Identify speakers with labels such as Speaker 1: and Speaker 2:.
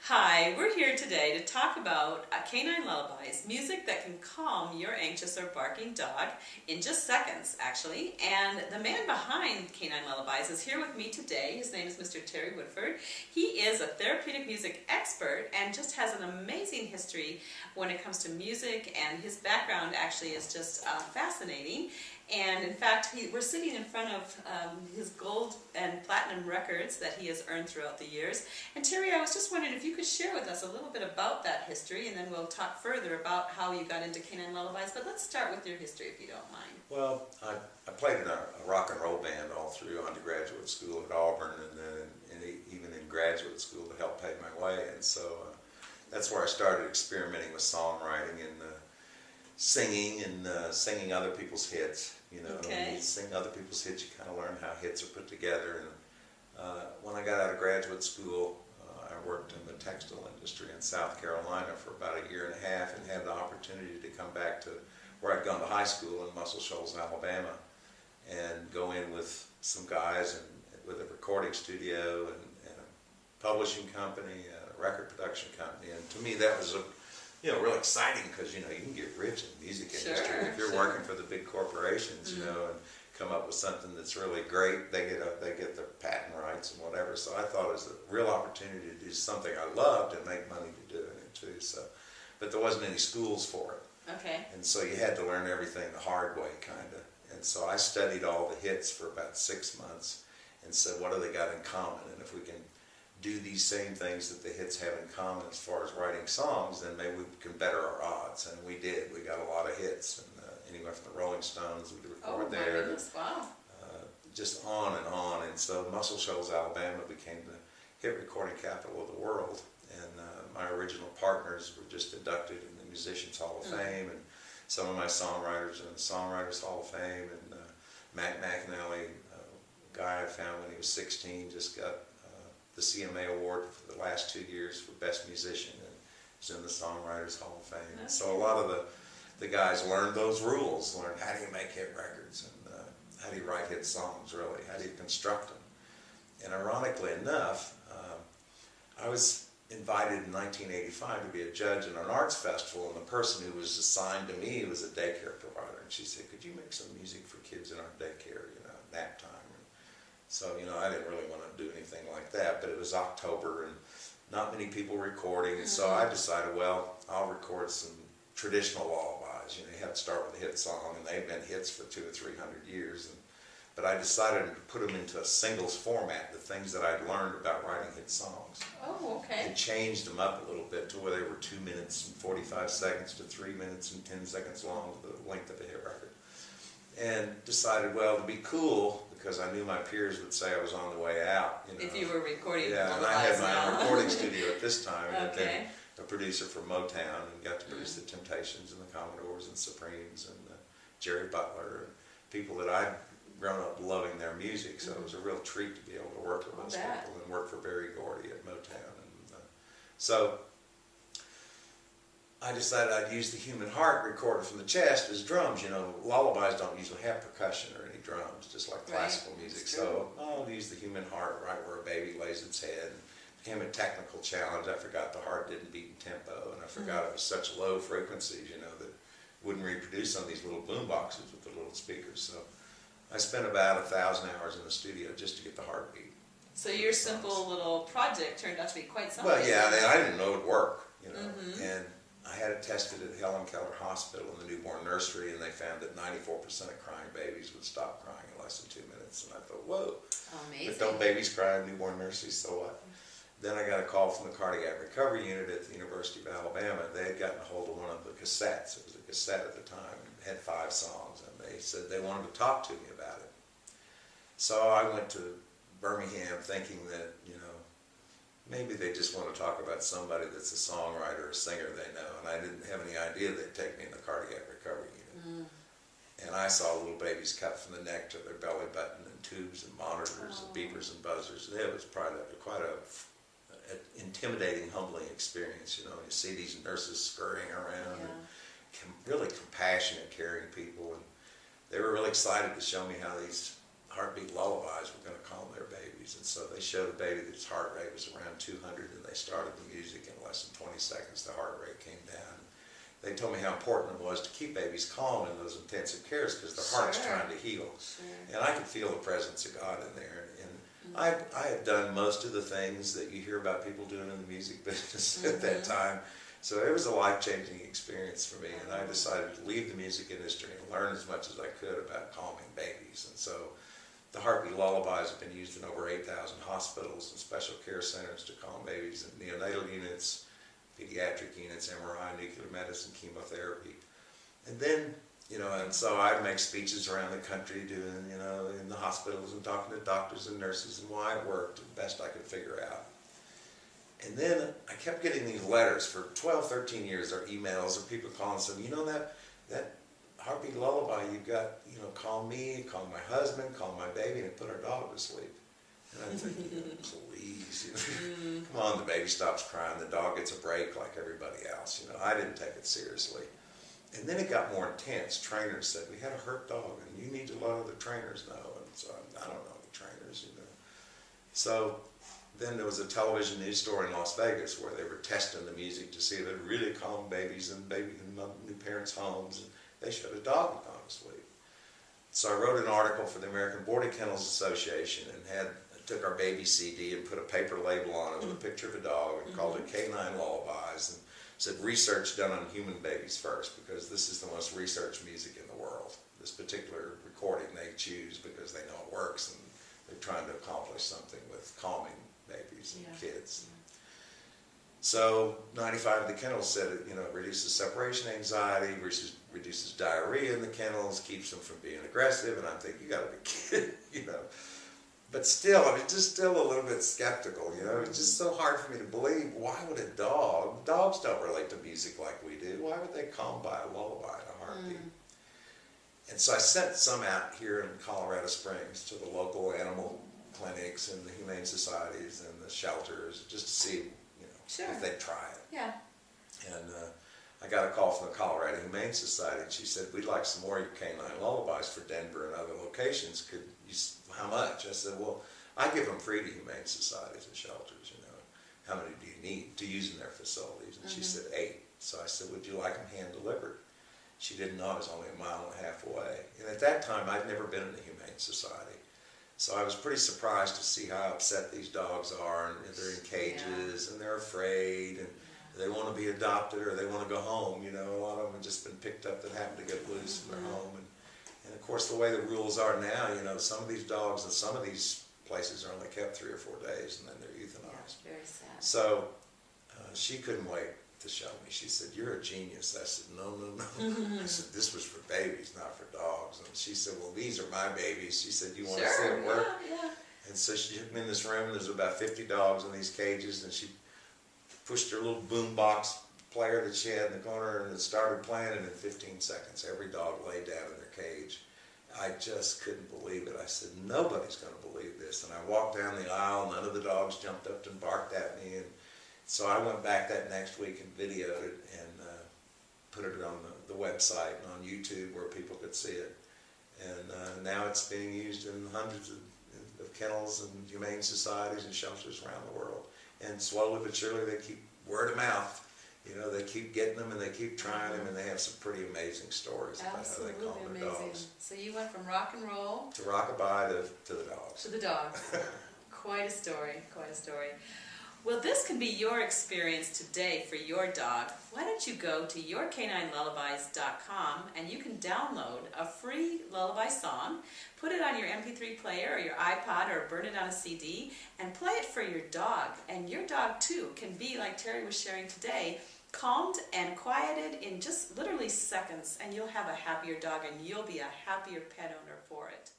Speaker 1: Hi, we're here today to talk about Canine Lullabies, music that can calm your anxious or barking dog in just seconds, actually. And the man behind Canine Lullabies is here with me today. His name is Mr. Terry Woodford. He is a therapeutic music expert and just has an amazing history when it comes to music, and his background actually is just fascinating. And in fact, we're sitting in front of his gold and platinum records that he has earned throughout the years. And Terry, I was just wondering if you could share with us a little bit about that history, and then we'll talk further about how you got into Canine Lullabies. But let's start with your history, if you don't mind.
Speaker 2: Well, I played in a rock and roll band all through undergraduate school at Auburn, and then even in graduate school to help pay my way. And so that's where I started experimenting with songwriting and singing and singing other people's hits. You know, when you sing other people's hits, you kind of learn how hits are put together. And when I got out of graduate school, I worked in the textile industry in South Carolina for about a year and a half, and had the opportunity to come back to where I'd gone to high school in Muscle Shoals, Alabama, and go in with some guys and with a recording studio and a publishing company, and a record production company. And to me, that was real exciting, because you can get rich in the music industry if you're working for the big corporations, and come up with something that's really great. They get the patent rights and whatever. So I thought it was a real opportunity to do something I loved and make money to doing it too. So, but there wasn't any schools for it.
Speaker 1: Okay.
Speaker 2: And so you had to learn everything the hard way, kind of. And so I studied all the hits for about 6 months and said, what do they got in common? And if we can do these same things that the hits have in common as far as writing songs, then maybe we can better our odds. And we did. We got a lot of hits. And anywhere from the Rolling Stones, we'd record there.
Speaker 1: Oh my goodness, wow.
Speaker 2: Just on and on. And so Muscle Shoals, Alabama became the hit recording capital of the world. And my original partners were just inducted in the Musicians Hall of Fame, and some of my songwriters are in the Songwriters Hall of Fame. And Mac McAnally, a guy I found when he was 16, just got the CMA award for the last 2 years for Best Musician, and he's in the Songwriters Hall of Fame. Okay. And so a lot of the guys learned those rules, learned how do you make hit records, and how do you write hit songs, really, how do you construct them. And ironically enough, I was invited in 1985 to be a judge in an arts festival, and the person who was assigned to me was a daycare provider, and she said, could you make some music for kids in our daycare, nap time? And so, I didn't really want to do anything like that, but it was October and not many people recording, and so I decided, well, I'll record some traditional lullabies. You have to start with a hit song, and they've been hits for 200 or 300 years. But I decided to put them into a singles format, the things that I'd learned about writing hit songs.
Speaker 1: Oh, okay.
Speaker 2: And changed them up a little bit to where they were 2 minutes and 45 seconds to 3 minutes and 10 seconds long, the length of a hit record. And decided, well, to be cool, because I knew my peers would say I was on the way out.
Speaker 1: If you were recording
Speaker 2: lullabies. And I had my own recording studio at this time, and had been a producer for Motown, and got to produce the Temptations and the Commodores and Supremes and Jerry Butler, and people that I'd grown up loving their music. So it was a real treat to be able to work with those people and work for Berry Gordy at Motown. And so I decided I'd use the human heart recorded from the chest as drums. Lullabies don't usually have percussion or any drums, just like classical music. So I'll use the human heart right where a baby lays its head. It became a technical challenge. I forgot the heart didn't beat in tempo, and I forgot it was such low frequencies, that wouldn't reproduce on these little boom boxes with the little speakers. So I spent about 1,000 hours in the studio just to get the heartbeat.
Speaker 1: So your simple little project turned out to be quite something.
Speaker 2: Well, yeah, I didn't know it would work, and I had it tested at Helen Keller Hospital in the newborn nursery, and they found that 94% of crying babies would stop crying in less than 2 minutes. And I thought, whoa.
Speaker 1: Amazing.
Speaker 2: But don't babies cry in newborn nurseries, so what? Then I got a call from the cardiac recovery unit at the University of Alabama. They had gotten a hold of one of the cassettes. It was a cassette at the time. It had 5 songs, and they said they wanted to talk to me about it. So I went to Birmingham thinking that, maybe they just want to talk about somebody that's a songwriter or a singer they know, and I didn't have any idea they'd take me in the cardiac recovery unit. And I saw little babies cut from the neck to their belly button, and tubes and monitors and beepers and buzzers. It was quite an intimidating, humbling experience. You see these nurses scurrying around, and really compassionate, caring people, and they were really excited to show me how these Heartbeat Lullabies were going to calm their babies. And so they showed a baby that's heart rate was around 200, and they started the music in less than 20 seconds. The heart rate came down. They told me how important it was to keep babies calm in those intensive cares because their heart's trying to heal. And I could feel the presence of God in there. And I had done most of the things that you hear about people doing in the music business at that time. So it was a life-changing experience for me, and I decided to leave the music industry and learn as much as I could about calming babies. And so the Heartbeat Lullabies have been used in over 8,000 hospitals and special care centers to calm babies in neonatal units, pediatric units, MRI, nuclear medicine, chemotherapy. And then, and so I'd make speeches around the country doing, in the hospitals and talking to doctors and nurses and why it worked the best I could figure out. And then I kept getting these letters for 12, 13 years, or emails, or people calling saying, that Heartbeat Lullaby you've got, calm me, calm my husband, calm my baby, and put our dog to sleep. And I'm thinking, please, come on, the baby stops crying, the dog gets a break like everybody else. I didn't take it seriously. And then it got more intense. Trainers said, we had a hurt dog, and you need to let other trainers know. And so I don't know the trainers, So then there was a television news story in Las Vegas where they were testing the music to see if it really calmed babies in new parents' homes. And they showed a dog had gone to sleep. So I wrote an article for the American Border Kennels Association and took our baby CD and put a paper label on it with a picture of a dog and called it Canine Lullabies and said research done on human babies first, because this is the most researched music in the world. This particular recording they choose because they know it works, and they're trying to accomplish something with calming babies and kids. So 95 of the kennels said it, it reduces separation anxiety, reduces diarrhea in the kennels, keeps them from being aggressive, and I'm thinking, you gotta be kidding, But still, I was just still a little bit skeptical, It's just so hard for me to believe. Why would a dogs don't relate to music like we do. Why would they calm by a lullaby and a heartbeat? And so I sent some out here in Colorado Springs to the local animal clinics and the humane societies and the shelters, just to see, if they'd try it. Yeah. And I got a call from the Colorado Humane Society, and she said, we'd like some more of your canine lullabies for Denver and other locations. How much? I said, well, I give them free to humane societies and shelters, How many do you need to use in their facilities? And she said 8. So I said, would you like them hand delivered? She didn't know, it was only a mile and a half away. And at that time, I'd never been in the Humane Society. So I was pretty surprised to see how upset these dogs are, and they're in cages, and they're afraid, and they want to be adopted or they want to go home. A lot of them have just been picked up that happen to get loose from their home. And of course, the way the rules are now, some of these dogs in some of these places are only kept 3 or 4 days, and then they're euthanized.
Speaker 1: Yeah, very sad.
Speaker 2: So she couldn't wait to show me. She said, you're a genius. I said, no. I said, this was for babies, not for dogs. And she said, well, these are my babies. She said, you want to see it work? Yeah. And so she took me in this room, and there's about 50 dogs in these cages, and she pushed her little boom box player that she had in the corner, and it started playing, and in 15 seconds, every dog lay down in their cage. I just couldn't believe it. I said, nobody's going to believe this. And I walked down the aisle, none of the dogs jumped up and barked at me, and so I went back that next week and videoed it and put it on the website and on YouTube where people could see it. And now it's being used in hundreds of kennels and humane societies and shelters around the world. And slowly but surely they keep word of mouth. They keep getting them and they keep trying them, and they have some pretty amazing stories about how they calm their dogs.
Speaker 1: So you went from rock and roll
Speaker 2: to rockabye to the dogs.
Speaker 1: To the dogs. Quite a story, quite a story. Well, this can be your experience today for your dog. Why don't you go to yourcaninelullabies.com and you can download a free lullaby song, put it on your MP3 player or your iPod, or burn it on a CD, and play it for your dog. And your dog, too, can be, like Terry was sharing today, calmed and quieted in just literally seconds, and you'll have a happier dog and you'll be a happier pet owner for it.